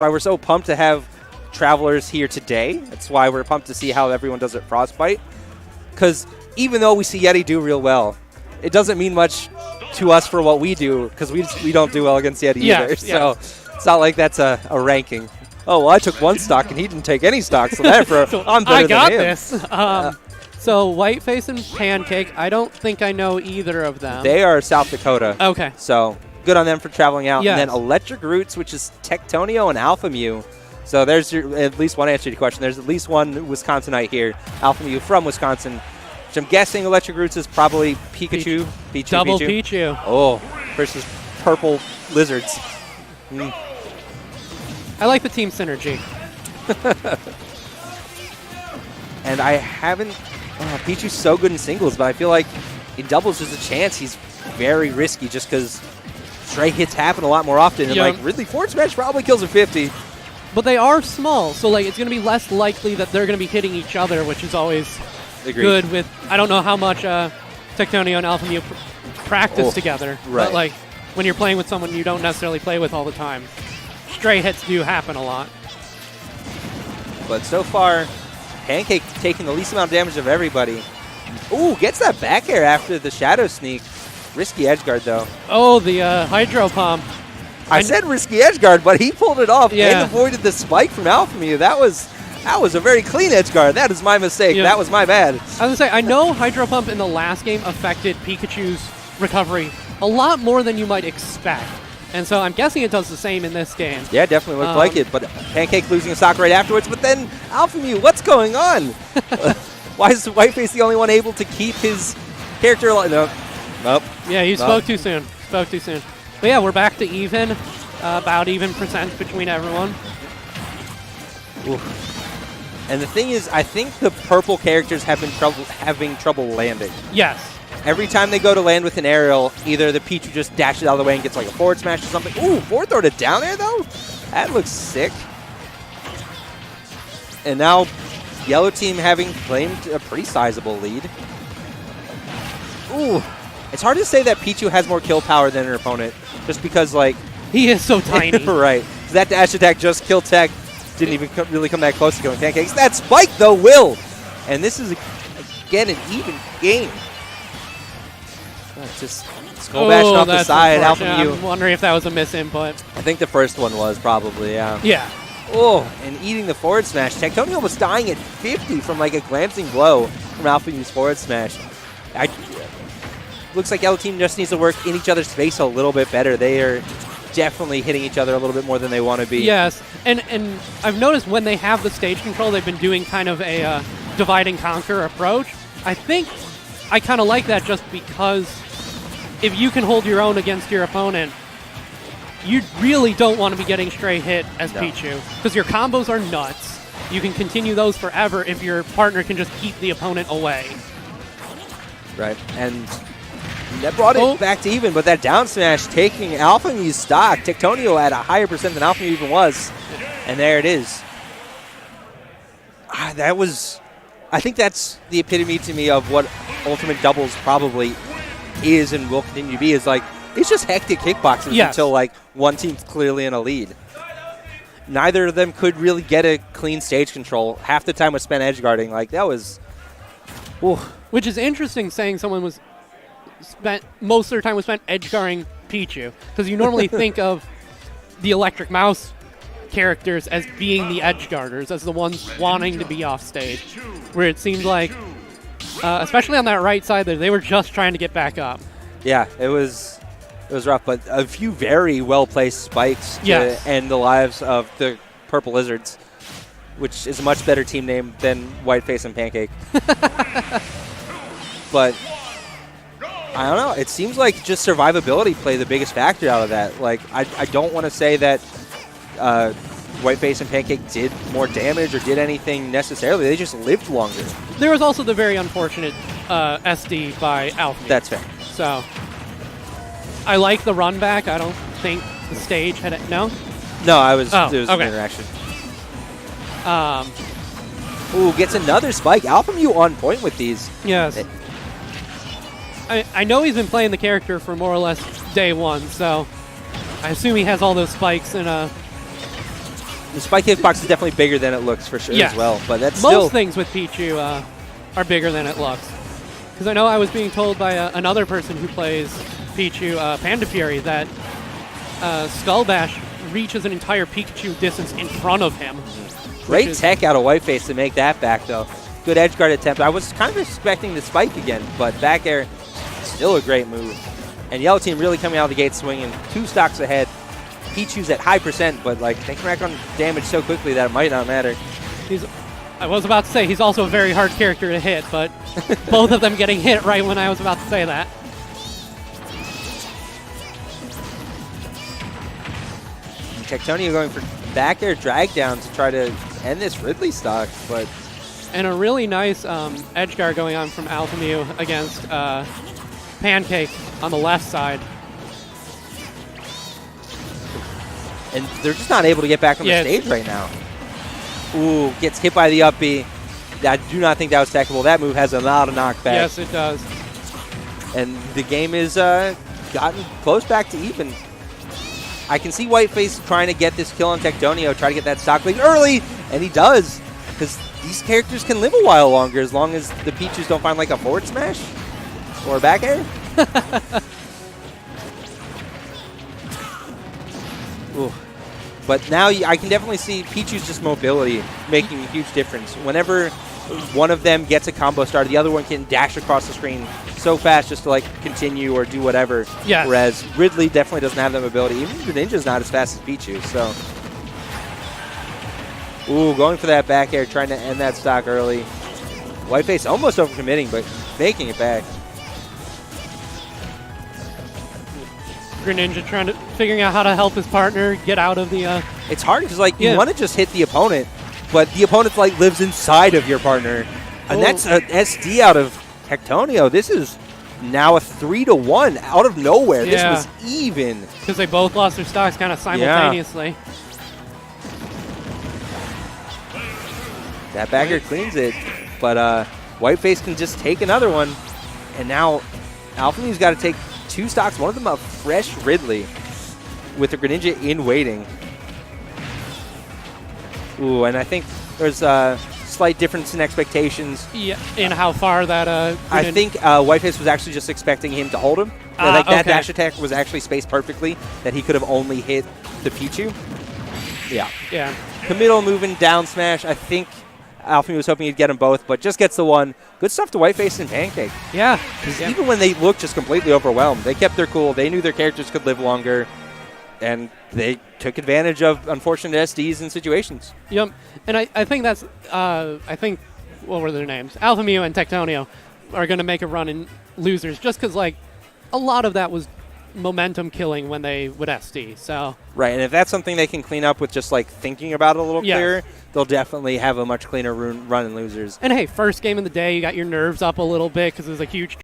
why we're so pumped to have Travelers here today. That's why we're pumped to see how everyone does at Frostbite. Because even though we see Yeti do real well, it doesn't mean much to us for what we do, because we don't do well against Yeti either. So it's not like that's a ranking. Oh, well, I took one stock and he didn't take any stock, so therefore I'm better than him. This. So WhiteFace and Pancake, I don't think I know either of them. They are South Dakota. Okay. So good on them for traveling out. Yes. And then Electric Roots, which is Tectonio and Alpha Mew. So there's at least one answer to your question. There's at least one Wisconsinite here. Alpha Mew from Wisconsin, which I'm guessing Electric Roots is probably Pikachu. Double Pichu. Oh, versus Purple Lizards. I like the team synergy. And I haven't... Pichu's so good in singles, but I feel like in doubles there's a chance he's very risky just because stray hits happen a lot more often. And like Ridley Forward Smash probably kills a 50. But they are small, so like it's going to be less likely that they're going to be hitting each other, which is always good with... I don't know how much Tectonio and Alpha Mew practice together. Right. But like when you're playing with someone you don't necessarily play with all the time, stray hits do happen a lot. But so far, Pancake taking the least amount of damage of everybody. Ooh, gets that back air after the Shadow Sneak. Risky edge guard, though. Oh, the Hydro Pump. I said risky edge guard, but he pulled it off Yeah. and avoided the spike from Alpha Mew. That was a very clean edge guard. That is my mistake. Yeah. That was my bad. I was going to say, I know Hydro Pump in the last game affected Pikachu's recovery a lot more than you might expect. And so I'm guessing it does the same in this game. Yeah, definitely looked like it. But Pancake losing a stock right afterwards. But then Alpha Mew, what's going on? Why is WhiteFace the only one able to keep his character alive? Nope. Yeah, you spoke too soon. Spoke too soon. But yeah, we're back to even. About even percent between everyone. Oof. And the thing is, I think the purple characters have been having trouble landing. Yes. Every time they go to land with an aerial, either the Pichu just dashes out of the way and gets like a forward smash or something. Ooh, forward throw to down air though? That looks sick. And now Yellow Team having claimed a pretty sizable lead. Ooh. It's hard to say that Pichu has more kill power than her opponent, just because like... He is so tiny. Right. That dash attack just killed tech. Didn't even really come that close to killing Pancakes. That spike, though, will. And this is, again, an even game. Just skull bashing off the side. Alpha Mew. I'm wondering if that was a misinput. I think the first one was probably, yeah. Yeah. Oh, and eating the forward smash. Tectonio was dying at 50 from like a glancing blow from Alpha Mew's forward smash. Looks like Yellow Team just needs to work in each other's space a little bit better. They are definitely hitting each other a little bit more than they want to be. Yes, and I've noticed when they have the stage control, they've been doing kind of a divide and conquer approach. I think I kind of like that just because if you can hold your own against your opponent, you really don't want to be getting stray hit as Pichu because your combos are nuts. You can continue those forever if your partner can just keep the opponent away. Right, and that brought it back to even, but that down smash taking Alpha Mew's stock. Tectonio at a higher percent than Alpha Mew even was. And there it is. That was... I think that's the epitome to me of what Ultimate Doubles probably is and will continue to be. Is like, it's just hectic kickboxers until like one team's clearly in a lead. Neither of them could really get a clean stage control. Half the time was spent edge guarding. Like, that was... Ooh. Which is interesting, saying someone was... most of their time was spent edge guarding Pichu, because you normally think of the Electric Mouse characters as being the edge guarders, as the ones wanting to be off stage, where it seemed like, especially on that right side there, they were just trying to get back up. Yeah, it was rough, but a few very well-placed spikes to end the lives of the Purple Lizards, which is a much better team name than WhiteFace and Pancake. But... I don't know. It seems like just survivability played the biggest factor out of that. Like, I don't want to say that WhiteFace and Pancake did more damage or did anything necessarily. They just lived longer. There was also the very unfortunate SD by Alpha Mew. That's fair. So, I like the run back. I don't think the stage had it. No? No, it was an interaction. Ooh, gets another spike. Alpha Mew on point with these. Yes. I know he's been playing the character for more or less day one, so I assume he has all those spikes in The spike hitbox is definitely bigger than it looks for sure Yes. as well. But that's Most still things with Pichu are bigger than it looks. Because I know I was being told by another person who plays Pichu, Panda Fury, that Skull Bash reaches an entire Pikachu distance in front of him. great tech out of WhiteFace to make that back, though. Good edge guard attempt. I was kind of expecting the spike again, but back air, still a great move. And Yellow Team really coming out of the gate swinging. 2 stocks ahead. Pichu's at high percent, but like they can rack on damage so quickly that it might not matter. I was about to say he's also a very hard character to hit, but both of them getting hit right when I was about to say that. Tectonia going for back air drag down to try to end this Ridley stock, but And a really nice edge guard going on from Alphamew against Pancake on the left side. and they're just not able to get back on the stage right now. Ooh, gets hit by the up B. I do not think that was techable. That move has a lot of knockback. Yes, it does. And the game is gotten close back to even. I can see WhiteFace trying to get this kill on Tectonio, try to get that stock lead early, and he does, because these characters can live a while longer as long as the Pichus don't find like a forward smash or a back air. Ooh. But now I can definitely see Pichu's just mobility making a huge difference. Whenever one of them gets a combo started, the other one can dash across the screen so fast just to like continue or do whatever. Yes. Whereas Ridley definitely doesn't have that mobility. Even Greninja's not as fast as Pichu. So, ooh, going for that back air, trying to end that stock early. WhiteFace almost overcommitting, but making it back. Greninja figuring out how to help his partner get out of the. It's hard because like you want to just hit the opponent, but the opponent like lives inside of your partner, and that's a SD out of Tectonio. This is now a 3-1 out of nowhere. Yeah. This was even Because they both lost their stocks kind of simultaneously. That backer cleans it, but WhiteFace can just take another one, and now Alphamew's got to take 2 stocks. One of them a fresh Ridley with the Greninja in waiting. Ooh, and I think there's a slight difference in expectations. Yeah, in how far that. I think WhiteFace was actually just expecting him to hold him. Like that dash attack was actually spaced perfectly, that he could have only hit the Pichu. Yeah. Yeah. Committal moving down smash. I think Alphamew was hoping he'd get them both, but just gets the one. Good stuff to WhiteFace and Pancake. Yeah. Even when they looked just completely overwhelmed, they kept their cool. They knew their characters could live longer, and they took advantage of unfortunate SDs and situations. Yep. And I think that's, what were their names? Alphamew and Tectonio are going to make a run in losers just because, like, a lot of that was momentum killing when they would SD. So right, and if that's something they can clean up with just, like, thinking about it a little clearer, they'll definitely have a much cleaner run in losers. And, hey, first game of the day, you got your nerves up a little bit because it was a huge